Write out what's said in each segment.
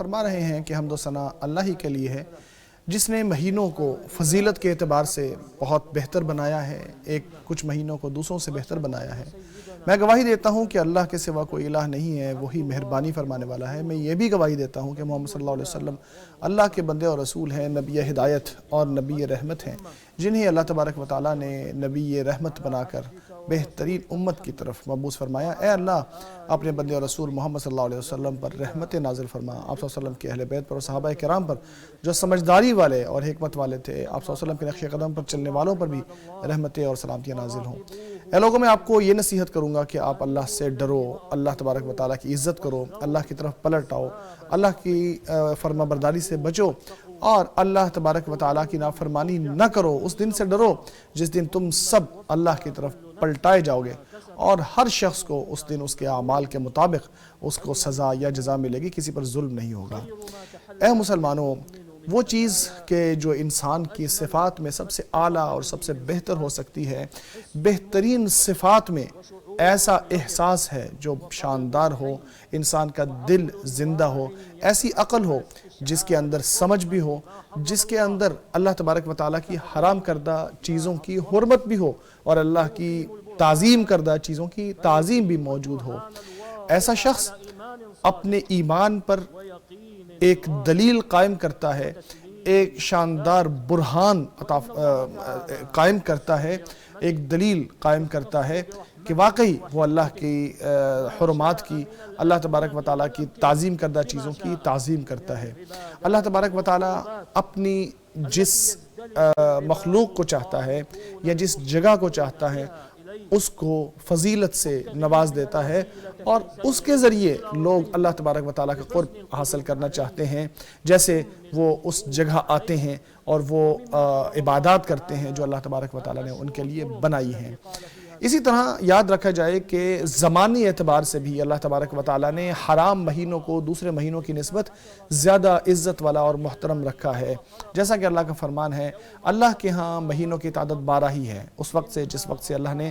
فرما رہے ہیں کہ حمد و ثنا اللہ ہی کے لیے ہے جس نے مہینوں کو فضیلت کے اعتبار سے بہت بہتر بنایا ہے، کچھ مہینوں کو دوسروں سے بہتر بنایا ہے۔ میں گواہی دیتا ہوں کہ اللہ کے سوا کوئی الہ نہیں ہے، وہی مہربانی فرمانے والا ہے۔ میں یہ بھی گواہی دیتا ہوں کہ محمد صلی اللہ علیہ وسلم اللہ کے بندے اور رسول ہیں، نبی ہدایت اور نبی رحمت ہیں، جنہیں اللہ تبارک و تعالیٰ نے نبی رحمت بنا کر بہترین امت کی طرف مبعوث فرمایا۔ اے اللہ اپنے بندے اور رسول محمد صلی اللہ علیہ وسلم پر رحمت نازل فرما، آپ صلی اللہ علیہ وسلم کے اہل بیت پر اور صحابہ کرام پر جو سمجھداری والے اور حکمت والے تھے، آپ صلی اللہ علیہ وسلم کے نقش قدم پر چلنے والوں پر بھی رحمتیں اور سلامتیاں نازل ہوں۔ اے لوگوں، میں آپ کو یہ نصیحت کروں گا کہ آپ اللہ سے ڈرو، اللہ تبارک و تعالیٰ کی عزت کرو، اللہ کی طرف پلٹ آؤ، اللہ کی فرما برداری سے بچو اور اللہ تبارک و تعالیٰ کی نافرمانی نہ کرو۔ اس دن سے ڈرو جس دن تم سب اللہ کی طرف پلٹائے جاؤ گے اور ہر شخص کو اس دن اس کے اعمال کے مطابق اس کو سزا یا جزا ملے گی، کسی پر ظلم نہیں ہوگا۔ اے مسلمانوں، وہ چیز کہ جو انسان کی صفات میں سب سے اعلیٰ اور سب سے بہتر ہو سکتی ہے، بہترین صفات میں ایسا احساس ہے جو شاندار ہو، انسان کا دل زندہ ہو، ایسی عقل ہو جس کے اندر سمجھ بھی ہو، جس کے اندر اللہ تبارک و تعالیٰ کی حرام کردہ چیزوں کی حرمت بھی ہو اور اللہ کی تعظیم کردہ چیزوں کی تعظیم بھی موجود ہو۔ ایسا شخص اپنے ایمان پر ایک دلیل قائم کرتا ہے، ایک شاندار برہان قائم کرتا ہے، ایک دلیل قائم کرتا ہے کہ واقعی وہ اللہ کی حرمات کی، اللہ تبارک و تعالیٰ کی تعظیم کردہ چیزوں کی تعظیم کرتا ہے۔ اللہ تبارک و تعالیٰ اپنی جس مخلوق کو چاہتا ہے یا جس جگہ کو چاہتا ہے اس کو فضیلت سے نواز دیتا ہے اور اس کے ذریعے لوگ اللہ تبارک و تعالیٰ کا قرب حاصل کرنا چاہتے ہیں، جیسے وہ اس جگہ آتے ہیں اور وہ عبادات کرتے ہیں جو اللہ تبارک و تعالیٰ نے ان کے لیے بنائی ہیں۔ اسی طرح یاد رکھا جائے کہ زمانی اعتبار سے بھی اللہ تبارک و تعالیٰ نے حرام مہینوں کو دوسرے مہینوں کی نسبت زیادہ عزت والا اور محترم رکھا ہے، جیسا کہ اللہ کا فرمان ہے، اللہ کے ہاں مہینوں کی تعداد 12 ہی ہے، اس وقت سے جس وقت سے اللہ نے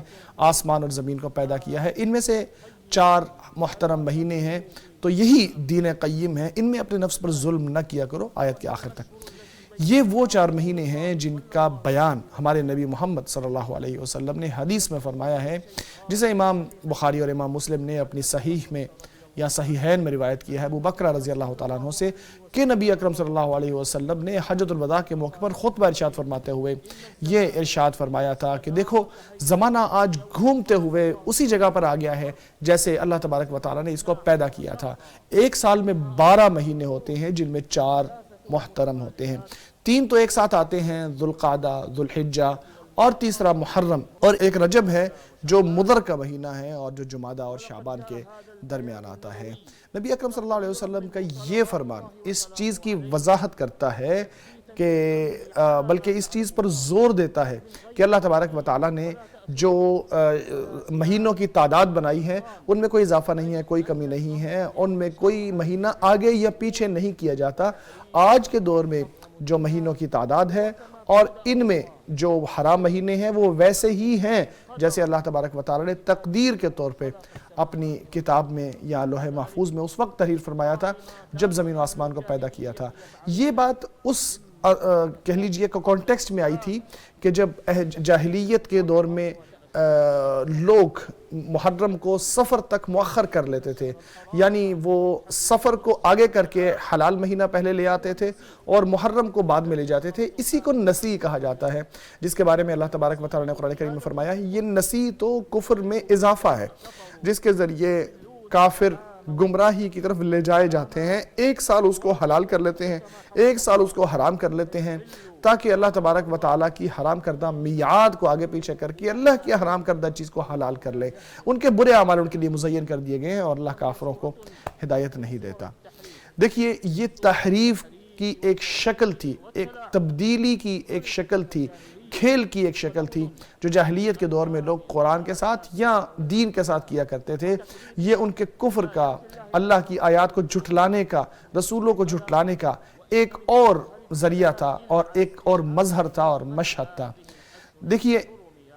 آسمان اور زمین کو پیدا کیا ہے۔ ان میں سے 4 محترم مہینے ہیں، تو یہی دین قیم ہے، ان میں اپنے نفس پر ظلم نہ کیا کرو، آیت کے آخر تک۔ یہ وہ 4 مہینے ہیں جن کا بیان ہمارے نبی محمد صلی اللہ علیہ وسلم نے حدیث میں فرمایا ہے، جسے امام بخاری اور امام مسلم نے اپنی صحیح میں یا صحیحین میں روایت کیا ہے ابو بکر رضی اللہ تعالیٰ عنہ سے کہ نبی اکرم صلی اللہ علیہ وسلم نے حجۃ الوداع کے موقع پر خطبہ ارشاد فرماتے ہوئے یہ ارشاد فرمایا تھا کہ دیکھو زمانہ آج گھومتے ہوئے اسی جگہ پر آ گیا ہے جیسے اللہ تبارک و تعالیٰ نے اس کو پیدا کیا تھا۔ ایک سال میں 12 مہینے ہوتے ہیں جن میں 4 محترم ہوتے ہیں، 3 تو ایک ساتھ آتے ہیں، ذوالقعدہ، ذوالحجہ اور تیسرا محرم، اور ایک رجب ہے جو مضر کا مہینہ ہے اور جو جمادہ اور شعبان کے درمیان آتا ہے۔ نبی اکرم صلی اللہ علیہ وسلم کا یہ فرمان اس چیز کی وضاحت کرتا ہے کہ بلکہ اس چیز پر زور دیتا ہے کہ اللہ تبارک و تعالیٰ نے جو مہینوں کی تعداد بنائی ہے ان میں کوئی اضافہ نہیں ہے، کوئی کمی نہیں ہے، ان میں کوئی مہینہ آگے یا پیچھے نہیں کیا جاتا۔ آج کے دور میں جو مہینوں کی تعداد ہے اور ان میں جو حرام مہینے ہیں وہ ویسے ہی ہیں جیسے اللہ تبارک و تعالیٰ نے تقدیر کے طور پہ اپنی کتاب میں یا لوح محفوظ میں اس وقت تحریر فرمایا تھا جب زمین و آسمان کو پیدا کیا تھا۔ یہ بات اس کہہ لیجئے کانٹیکسٹ میں آئی تھی کہ جب جاہلیت کے دور میں لوگ محرم کو سفر تک مؤخر کر لیتے تھے، یعنی وہ سفر کو آگے کر کے حلال مہینہ پہلے لے آتے تھے اور محرم کو بعد میں لے جاتے تھے۔ اسی کو نسی کہا جاتا ہے، جس کے بارے میں اللہ تبارک و تعالیٰ نے قرآن کریم میں فرمایا ہے یہ نسی تو کفر میں اضافہ ہے جس کے ذریعے کافر گمراہی کی طرف لے جائے جاتے ہیں، 1 سال اس کو حلال کر لیتے ہیں، 1 سال اس کو حرام کر لیتے ہیں تاکہ اللہ تبارک و تعالیٰ کی حرام کردہ میعاد کو آگے پیچھے کر کے اللہ کی حرام کردہ چیز کو حلال کر لے۔ ان کے برے اعمال ان کے لیے مزین کر دیے گئے ہیں اور اللہ کافروں کو ہدایت نہیں دیتا۔ دیکھیے یہ تحریف کی ایک شکل تھی، ایک تبدیلی کی ایک شکل تھی، کھیل کی ایک شکل تھی جو جاہلیت کے دور میں لوگ قرآن کے ساتھ یا دین کے ساتھ کیا کرتے تھے۔ یہ ان کے کفر کا، اللہ کی آیات کو جھٹلانے کا، رسولوں کو جھٹلانے کا ایک اور ذریعہ تھا اور ایک اور مظہر تھا اور مشہد تھا۔ دیکھیے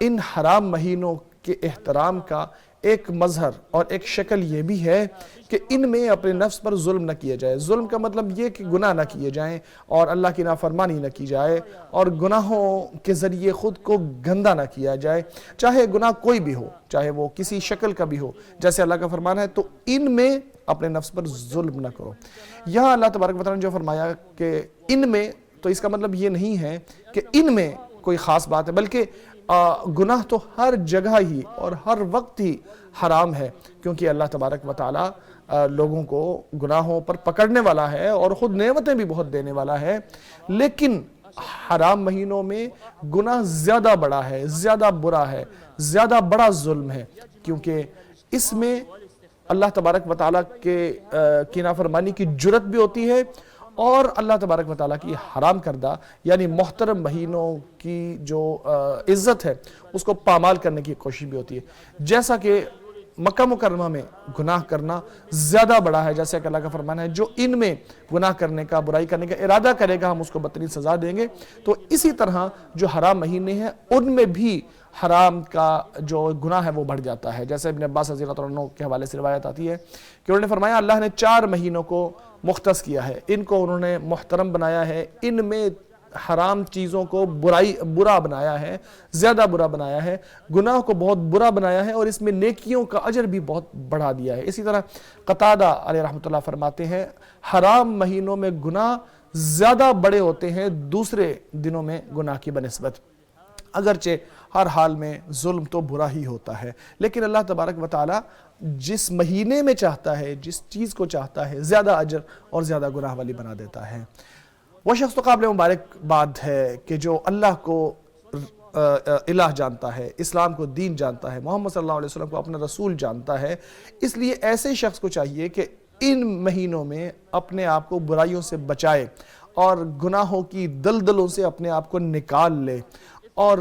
ان حرام مہینوں کے احترام کا ایک مظہر اور ایک شکل یہ بھی ہے کہ ان میں اپنے نفس پر ظلم نہ کیا جائے۔ ظلم کا مطلب یہ کہ گناہ نہ کیے جائیں اور اللہ کی نافرمانی نہ کی جائے اور گناہوں کے ذریعے خود کو گندا نہ کیا جائے، چاہے گناہ کوئی بھی ہو، چاہے وہ کسی شکل کا بھی ہو، جیسے اللہ کا فرمان ہے تو ان میں اپنے نفس پر ظلم نہ کرو۔ یہاں اللہ تبارک و تعالیٰ نے جو فرمایا کہ ان میں، تو اس کا مطلب یہ نہیں ہے کہ ان میں کوئی خاص بات ہے، بلکہ گناہ تو ہر جگہ ہی اور ہر وقت ہی حرام ہے، کیونکہ اللہ تبارک و تعالیٰ لوگوں کو گناہوں پر پکڑنے والا ہے اور خود نعمتیں بھی بہت دینے والا ہے، لیکن حرام مہینوں میں گناہ زیادہ بڑا ہے، زیادہ برا ہے، زیادہ بڑا ظلم ہے، کیونکہ اس میں اللہ تبارک و تعالیٰ کی نافرمانی کی جرت بھی ہوتی ہے، اور اللہ تبارک و تعالیٰ کی حرام کردہ یعنی محترم مہینوں کی جو عزت ہے اس کو پامال کرنے کی کوشش بھی ہوتی ہے۔ جیسا کہ مکہ مکرمہ میں گناہ کرنا زیادہ بڑا ہے، جیسے کہ اللہ کا فرمان ہے جو ان میں گناہ کرنے کا، برائی کرنے کا ارادہ کرے گا ہم اس کو بدترین سزا دیں گے، تو اسی طرح جو حرام مہینے ہیں ان میں بھی حرام کا جو گناہ ہے وہ بڑھ جاتا ہے۔ جیسے ابن عباس رضی اللہ عنہ کے حوالے سے روایت آتی ہے کہ انہوں نے فرمایا اللہ نے 4 مہینوں کو مختص کیا ہے، ان کو انہوں نے محترم بنایا ہے، ان میں حرام چیزوں کو برا بنایا ہے، زیادہ برا بنایا ہے، گناہ کو بہت برا بنایا ہے، اور اس میں نیکیوں کا اجر بھی بہت بڑھا دیا ہے۔ اسی طرح قتادہ علیہ رحمۃ اللہ فرماتے ہیں حرام مہینوں میں گناہ زیادہ بڑے ہوتے ہیں دوسرے دنوں میں گناہ کی بنسبت، اگرچہ ہر حال میں ظلم تو برا ہی ہوتا ہے، لیکن اللہ تبارک و تعالیٰ جس مہینے میں چاہتا ہے، جس چیز کو چاہتا ہے، زیادہ اجر اور زیادہ گناہ والی بنا دیتا ہے۔ وہ شخص تو قابل مبارک بات ہے کہ جو اللہ کو الہ جانتا ہے، اسلام کو دین جانتا ہے، محمد صلی اللہ علیہ وسلم کو اپنا رسول جانتا ہے، اس لیے ایسے شخص کو چاہیے کہ ان مہینوں میں اپنے آپ کو برائیوں سے بچائے اور گناہوں کی دلدلوں سے اپنے آپ کو نکال لے اور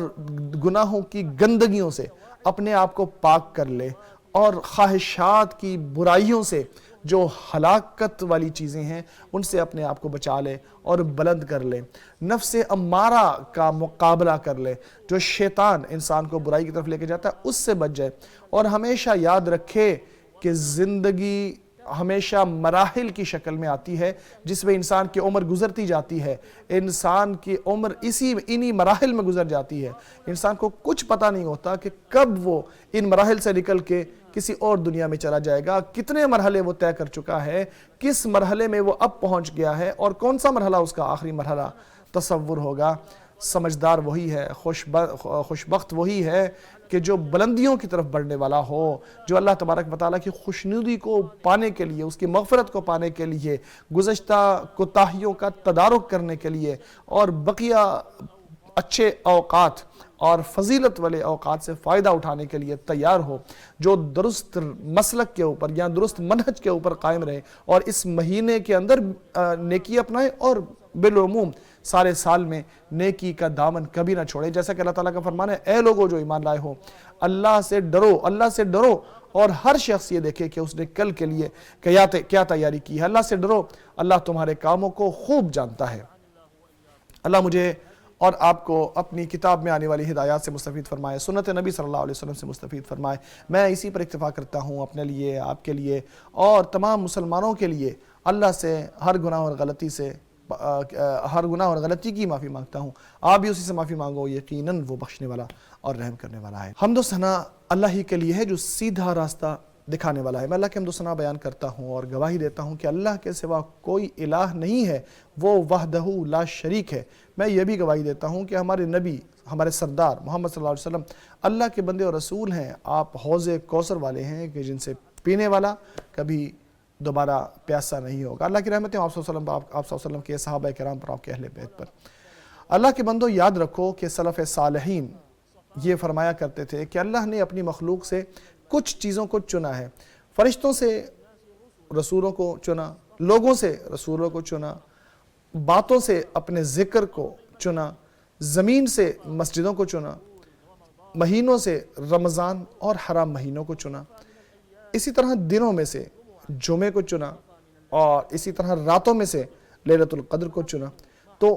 گناہوں کی گندگیوں سے اپنے آپ کو پاک کر لے اور خواہشات کی برائیوں سے جو ہلاکت والی چیزیں ہیں ان سے اپنے آپ کو بچا لے اور بلند کر لے، نفس امارہ کا مقابلہ کر لے، جو شیطان انسان کو برائی کی طرف لے کے جاتا ہے اس سے بچ جائے، اور ہمیشہ یاد رکھے کہ زندگی ہمیشہ مراحل کی شکل میں آتی ہے جس میں انسان کی عمر گزرتی جاتی ہے، انسان کی عمر انہی مراحل میں گزر جاتی ہے، انسان کو کچھ پتہ نہیں ہوتا کہ کب وہ ان مراحل سے نکل کے کسی اور دنیا میں چلا جائے گا، کتنے مرحلے وہ طے کر چکا ہے، کس مرحلے میں وہ اب پہنچ گیا ہے اور کون سا مرحلہ اس کا آخری مرحلہ تصور ہوگا۔ سمجھدار وہی ہے، خوشبخت وہی ہے کہ جو بلندیوں کی طرف بڑھنے والا ہو، جو اللہ تبارک و تعالیٰ کی خوشنودی کو پانے کے لیے، اس کی مغفرت کو پانے کے لیے، گزشتہ کوتاہیوں کا تدارک کرنے کے لیے اور بقیہ اچھے اوقات اور فضیلت والے اوقات سے فائدہ اٹھانے کے لیے تیار ہو، جو درست مسلک کے اوپر یا درست منہج کے اوپر قائم رہے اور اس مہینے کے اندر نیکی اپنائے اور بالعموم سارے سال میں نیکی کا دامن کبھی نہ چھوڑے، جیسا کہ اللہ تعالیٰ کا فرمان ہے اے لوگو جو ایمان لائے ہو اللہ سے ڈرو اور ہر شخص یہ دیکھے کہ اس نے کل کے لیے کیا تیاری کی ہے، اللہ سے ڈرو، اللہ تمہارے کاموں کو خوب جانتا ہے۔ اللہ مجھے اور آپ کو اپنی کتاب میں آنے والی ہدایات سے مستفید فرمائے، سنت نبی صلی اللہ علیہ وسلم سے مستفید فرمائے۔ میں اسی پر اکتفا کرتا ہوں اپنے لیے، آپ کے لیے اور تمام مسلمانوں کے لیے اللہ سے ہر گناہ اور غلطی کی معافی مانگتا ہوں۔ آپ بھی اسی سے معافی مانگو، یقیناً وہ بخشنے والا اور رحم کرنے والا ہے۔ حمد و ثنا اللہ ہی کے لیے ہے جو سیدھا راستہ دکھانے والا ہے۔ میں اللہ کے حمد و ثنا بیان کرتا ہوں اور گواہی دیتا ہوں کہ اللہ کے سوا کوئی الہ نہیں ہے، وہ وحدہ لا شریک ہے۔ میں یہ بھی گواہی دیتا ہوں کہ ہمارے نبی، ہمارے سردار محمد صلی اللہ علیہ وسلم اللہ کے بندے اور رسول ہیں۔ آپ حوض کوثر والے ہیں کہ جن سے پینے والا کبھی دوبارہ پیاسا نہیں ہوگا۔ اللہ کی رحمتیں آپ صلی اللہ علیہ وسلم کے صحابہ کرام پر، آپ کے اہل بیت پر۔ اللہ کے بندوں یاد رکھو کہ سلف صالحین یہ فرمایا کرتے تھے کہ اللہ نے اپنی مخلوق سے کچھ چیزوں کو چنا ہے، فرشتوں سے رسولوں کو چنا، لوگوں سے رسولوں کو چنا، باتوں سے اپنے ذکر کو چنا، زمین سے مسجدوں کو چنا، مہینوں سے رمضان اور حرام مہینوں کو چنا، اسی طرح دنوں میں سے جمعے کو چنا، اور اسی طرح راتوں میں سے لیلۃ القدر کو چنا۔ تو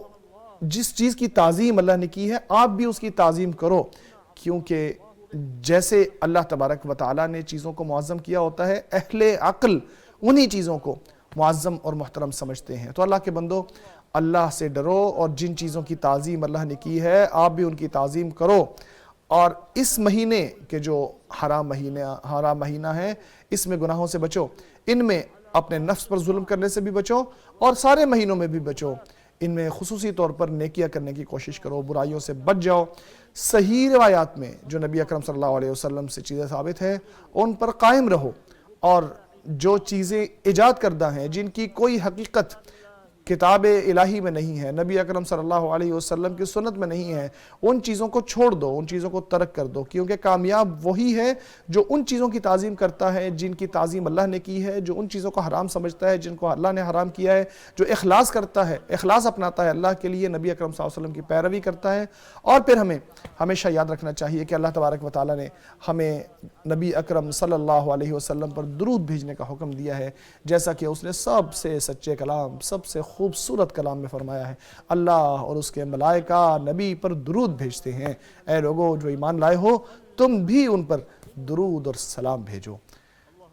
جس چیز کی تعظیم اللہ نے کی ہے آپ بھی اس کی تعظیم کرو، کیونکہ جیسے اللہ تبارک و تعالیٰ نے چیزوں کو معظم کیا ہوتا ہے، اہل عقل انہی چیزوں کو معظم اور محترم سمجھتے ہیں۔ تو اللہ کے بندو، اللہ سے ڈرو اور جن چیزوں کی تعظیم اللہ نے کی ہے آپ بھی ان کی تعظیم کرو، اور اس مہینے کے جو حرام مہینہ ہے اس میں گناہوں سے بچو، ان میں اپنے نفس پر ظلم کرنے سے بھی بچو اور سارے مہینوں میں بھی بچو، ان میں خصوصی طور پر نیکیاں کرنے کی کوشش کرو، برائیوں سے بچ جاؤ۔ صحیح روایات میں جو نبی اکرم صلی اللہ علیہ وسلم سے چیزیں ثابت ہیں ان پر قائم رہو، اور جو چیزیں ایجاد کردہ ہیں جن کی کوئی حقیقت کتاب الہی میں نہیں ہے، نبی اکرم صلی اللہ علیہ وسلم کی سنت میں نہیں ہے، ان چیزوں کو چھوڑ دو، ان چیزوں کو ترک کر دو، کیونکہ کامیاب وہی ہے جو ان چیزوں کی تعظیم کرتا ہے جن کی تعظیم اللہ نے کی ہے، جو ان چیزوں کو حرام سمجھتا ہے جن کو اللہ نے حرام کیا ہے، جو اخلاص کرتا ہے، اخلاص اپناتا ہے اللہ کے لیے، نبی اکرم صلی اللہ علیہ وسلم کی پیروی کرتا ہے۔ اور پھر ہمیں ہمیشہ یاد رکھنا چاہیے کہ اللہ تبارک و تعالیٰ نے ہمیں نبی اکرم صلی اللہ علیہ وسلم پر درود بھیجنے کا حکم دیا ہے، جیسا کہ اس نے سب سے سچے کلام، سب سے خوبصورت کلام میں فرمایا ہے، اللہ اور اس کے ملائکہ نبی پر درود بھیجتے ہیں، اے لوگو جو ایمان لائے ہو تم بھی ان پر درود اور سلام بھیجو۔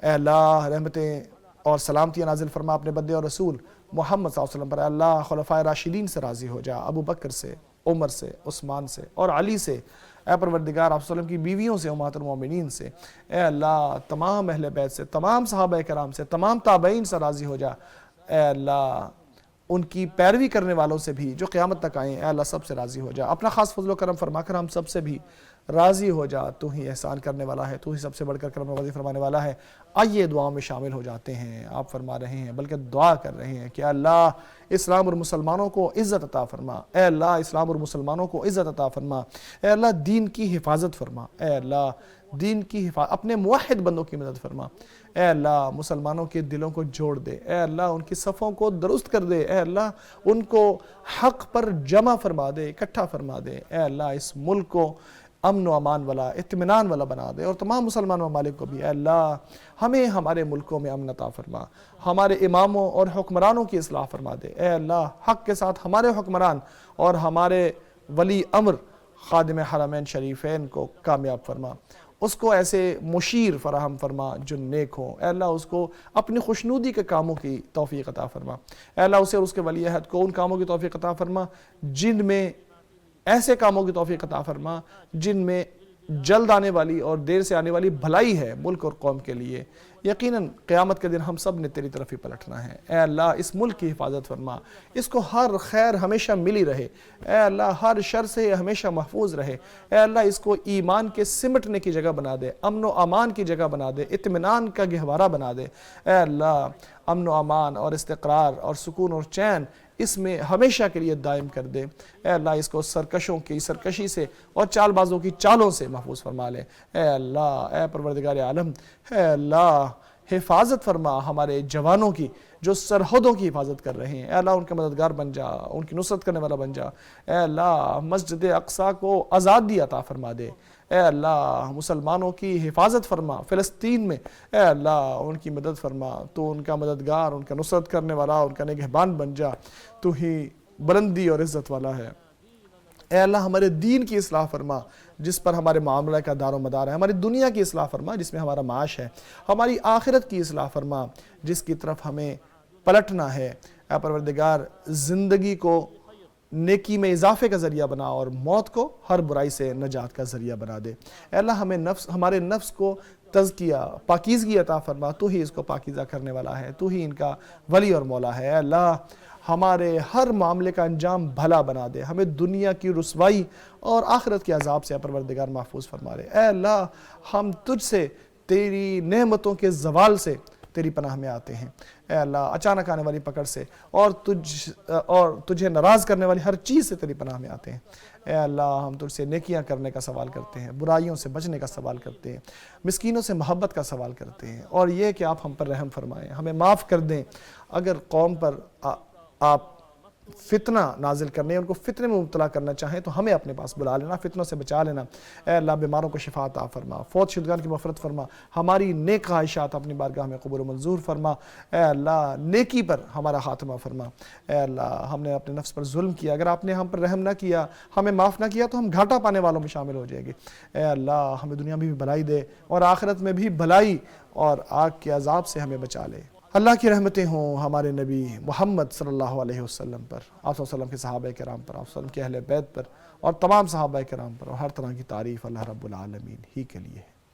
اے اللہ رحمتیں اور سلامتیاں نازل فرما اپنے بندے اور رسول محمد صلی اللہ علیہ وسلم پر۔ اے اللہ خلفائے راشدین سے راضی ہو جا، ابو بکر سے، عمر سے، عثمان سے اور علی سے۔ اے پروردگار آپ صلی اللہ علیہ وسلم کی بیویوں سے، امہات المومنین سے۔ اے اللہ تمام اہل بیت سے، تمام صحابہ کرام سے، تمام تابعین سے راضی ہو جا۔ اے اللہ ان کی پیروی کرنے والوں سے بھی جو قیامت تک آئیں، اے اللہ سب سے راضی ہو جا، اپنا خاص فضل و کرم فرما کر ہم سب سے بھی راضی ہو جا۔ تو ہی احسان کرنے والا ہے، تو ہی سب سے بڑھ کر کرم نوازی فرمانے والا ہے۔ آئیے دعاؤں میں شامل ہو جاتے ہیں۔ آپ فرما رہے ہیں بلکہ دعا کر رہے ہیں کہ اللہ اسلام اور مسلمانوں کو عزت عطا فرما، اے اللہ اسلام اور مسلمانوں کو عزت عطا فرما، اے اللہ دین کی حفاظت فرما، اے اللہ دین کی حفاظت، اپنے موحد بندوں کی مدد فرما، اے اللہ مسلمانوں کے دلوں کو جوڑ دے، اے اللہ ان کی صفوں کو درست کر دے، اے اللہ ان کو حق پر جمع فرما دے، اکٹھا فرما دے، اے اللہ اس ملک کو امن و امان والا، اطمینان والا بنا دے، اور تمام مسلمان ممالک کو بھی۔ اے اللہ ہمیں ہمارے ملکوں میں امن عطا فرما، ہمارے اماموں اور حکمرانوں کی اصلاح فرما دے، اے اللہ حق کے ساتھ ہمارے حکمران اور ہمارے ولی امر خادم حرمین شریفین کو کامیاب فرما، اس کو ایسے مشیر فراہم فرما جو نیک ہوں، اے اللہ اس کو اپنی خوشنودی کے کاموں کی توفیق عطا فرما، اے اللہ اسے اور اس کے ولی عہد کو ان کاموں کی توفیق عطا فرما جن میں ایسے کاموں کی توفیق عطا فرما جن میں جلد آنے والی اور دیر سے آنے والی بھلائی ہے ملک اور قوم کے لیے۔ یقیناً قیامت کے دن ہم سب نے تیری طرف ہی پلٹنا ہے، اے اللہ اس ملک کی حفاظت فرما، اس کو ہر خیر ہمیشہ ملی رہے، اے اللہ ہر شر سے ہمیشہ محفوظ رہے، اے اللہ اس کو ایمان کے سمٹنے کی جگہ بنا دے، امن و امان کی جگہ بنا دے، اطمینان کا گہوارہ بنا دے، اے اللہ امن و امان اور استقرار اور سکون اور چین اس میں ہمیشہ کے لیے دائم کر دے، اے اللہ اس کو سرکشوں کی سرکشی سے اور چال بازوں کی چالوں سے محفوظ فرما لے، اے اللہ اے پروردگار عالم، اے اللہ حفاظت فرما ہمارے جوانوں کی جو سرحدوں کی حفاظت کر رہے ہیں، اے اللہ ان کا مددگار بن جا، ان کی نصرت کرنے والا بن جا، اے اللہ مسجد اقصیٰ کو آزادی عطا فرما دے، اے اللہ مسلمانوں کی حفاظت فرما، فلسطین میں اے اللہ ان کی مدد فرما، تو ان کا مددگار، ان کا نصرت کرنے والا، ان کا نگہبان بن جا، تو ہی بلندی اور عزت والا ہے۔ اے اللہ ہمارے دین کی اصلاح فرما جس پر ہمارے معاملہ کا دار و مدار ہے، ہماری دنیا کی اصلاح فرما جس میں ہمارا معاش ہے، ہماری آخرت کی اصلاح فرما جس کی طرف ہمیں پلٹنا ہے، اے پروردگار زندگی کو نیکی میں اضافے کا ذریعہ بنا اور موت کو ہر برائی سے نجات کا ذریعہ بنا دے، اے اللہ ہمیں ہمارے نفس کو تزکیہ پاکیزگی عطا فرما، تو ہی اس کو پاکیزہ کرنے والا ہے، تو ہی ان کا ولی اور مولا ہے، اے اللہ ہمارے ہر معاملے کا انجام بھلا بنا دے، ہمیں دنیا کی رسوائی اور آخرت کے عذاب سے پروردگار محفوظ فرما دے، اے اللہ ہم تجھ سے تیری نعمتوں کے زوال سے تیری پناہ میں آتے ہیں، اے اللہ اچانک آنے والی پکڑ سے اور تجھے ناراض کرنے والی ہر چیز سے تیری پناہ میں آتے ہیں، اے اللہ ہم تجھ سے نیکیاں کرنے کا سوال کرتے ہیں، برائیوں سے بچنے کا سوال کرتے ہیں، مسکینوں سے محبت کا سوال کرتے ہیں، اور یہ کہ آپ ہم پر رحم فرمائیں، ہمیں معاف کر دیں اگر قوم پر آپ فتنہ نازل کرنے، ان کو فتنے میں مبتلا کرنا چاہیں تو ہمیں اپنے پاس بلا لینا، فتنوں سے بچا لینا۔ اے اللہ بیماروں کو شفا عطا فرما، فوت شدگان کی مغفرت فرما، ہماری نیک خواہشات اپنی بارگاہ میں قبول و منظور فرما۔ اے اللہ نیکی پر ہمارا خاتمہ فرما۔ اے اللہ ہم نے اپنے نفس پر ظلم کیا، اگر آپ نے ہم پر رحم نہ کیا، ہمیں معاف نہ کیا تو ہم گھاٹا پانے والوں میں شامل ہو جائیں گے۔ اے اللہ ہمیں دنیا میں بھی بھلائی دے اور آخرت میں بھی بھلائی، اور آگ کے عذاب سے ہمیں بچا لے۔ اللہ کی رحمتیں ہوں ہمارے نبی محمد صلی اللہ علیہ وسلم پر، آپ صلی اللہ علیہ وسلم کے صحابہ کرام پر، آپ صلی اللہ علیہ وسلم کے اہل بیت پر، اور تمام صحابہ کرام پر، اور ہر طرح کی تعریف اللہ رب العالمین ہی کے لیے ہے۔